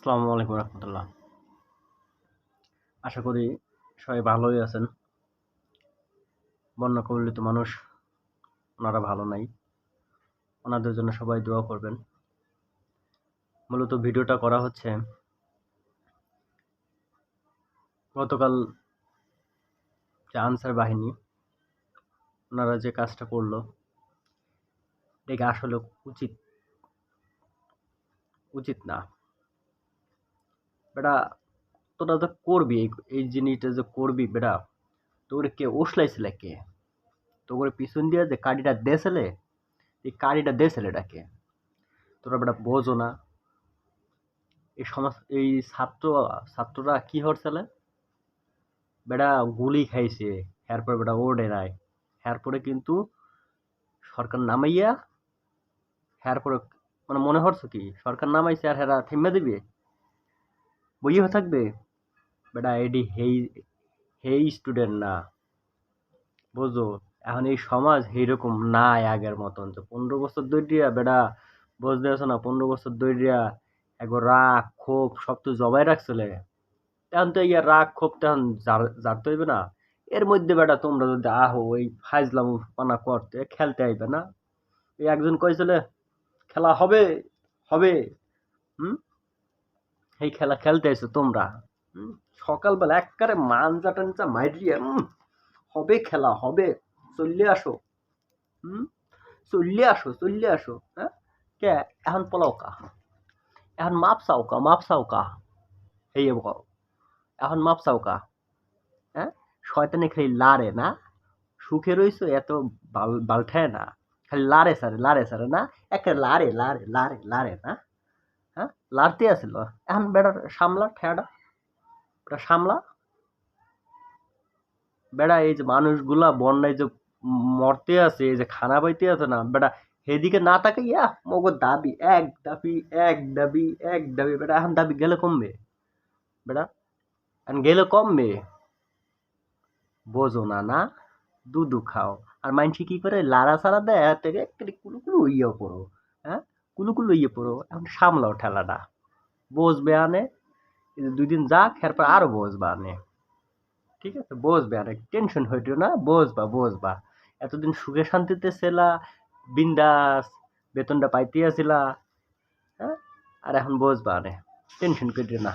আসসালামু আলাইকুম রহমতুল্লাহ। আশা করি সবাই ভালোই আছেন। বন্যা কবলিত মানুষ ওনারা ভালো নাই, ওনাদের জন্য সবাই দোয়া করবেন। মূলত ভিডিওটা করা হচ্ছে গতকাল যে আনসার বাহিনী ওনারা যে কাজটা করলো এটা আসলে উচিত উচিত না। বেটা তোরা তো করবি এই জিনিসটা যে করবি বেটা, তোর কে উসলাইছিল কে? তোর পিছন দিয়ে যে কাঠিটা দেছিলে, এই কাঠিটা দেছিলে এটাকে তোরা বেটা বোঝো না। এই সমাজ এই ছাত্ররা কি হরছেলে বেটা গুলি খাইছে, এরপর বেটা ওড়ে নাই, এরপরে কিন্তু সরকার নামাইয়া এরপরে মানে মনে হচ্ছে কি সরকার নামাইছে আর হেরা থেমে দিবে, বইয়ে থাকবে? বেটা এডি হেই হেই স্টুডেন্ট না, বুঝো? এখন এই সমাজ এইরকম নাই আগের মতন যে 15 বছর দৈরিয়া বেটা, বুঝতে আছো না? 15 বছর দৈরিয়া একবার রাগ ক্ষোভ সব তো জবাই রাখছিলে। এখন তো ইয়া রাগ ক্ষোভ তখন জারতে হইবে না। এর মধ্যে বেটা তোমরা যদি আহো ওই ফাইজলাম পানা করতে খেলতে আইবে না। এই একজন কইছিল খেলা হবে হবে, হুম? এই খেলা খেলতে আইছো তোমরা, হুম? সকালবেলা একবারে মানজা টানজা মাইরিয়া হবে খেলা হবে, চললে আসো, হুম? চললে আসো, হ্যাঁ? কে এখন পোলাও কা, এখন মাপ চাও কা, এই এখন মাপ চাও কা, হ্যাঁ? শয়তানে খালি লারে না, সুখে রইছো এত বালঠায় না, খালি লারে সারে না, একটা লারে না, হ্যাঁ? লারতে আসিল এখন বেড়ার সামলা ঠেয়াটা, বেটা সামলা। বেড়া এই যে মানুষগুলা বন্যায় যে মরতে আছে, এই যে খানা পাইতে আছে না বেটা, সেদিকে না তাকাইয়া মগর দাবি এক দাবি এক দাবি এক দাবি, বেটা এখন দাবি গেলে কমবে বেটা, এখন গেলে কমবে, বোঝো না না? দুধু খাও আর মাইনসি কি করে লাড়া ছাড়া দেয় এর থেকে একটু কুলু কুলু ইয়ে পড়ো, হ্যাঁ? কুলু কুলু ইয়ে পড়ো, এখন সামলাও ঠেলাটা, বসবে আনে, এই যে 2 দিন যাক এরপর আরো বসবা আনে, ঠিক আছে? বসবে আনে, টেনশন হইতো না, বসবা। এতদিন সুখে শান্তিতে ছিলা, বিন্দাস বেতনটা পাইতে আসিলা, হ্যাঁ? আর এখন বসবা আনে, টেনশন করিও না।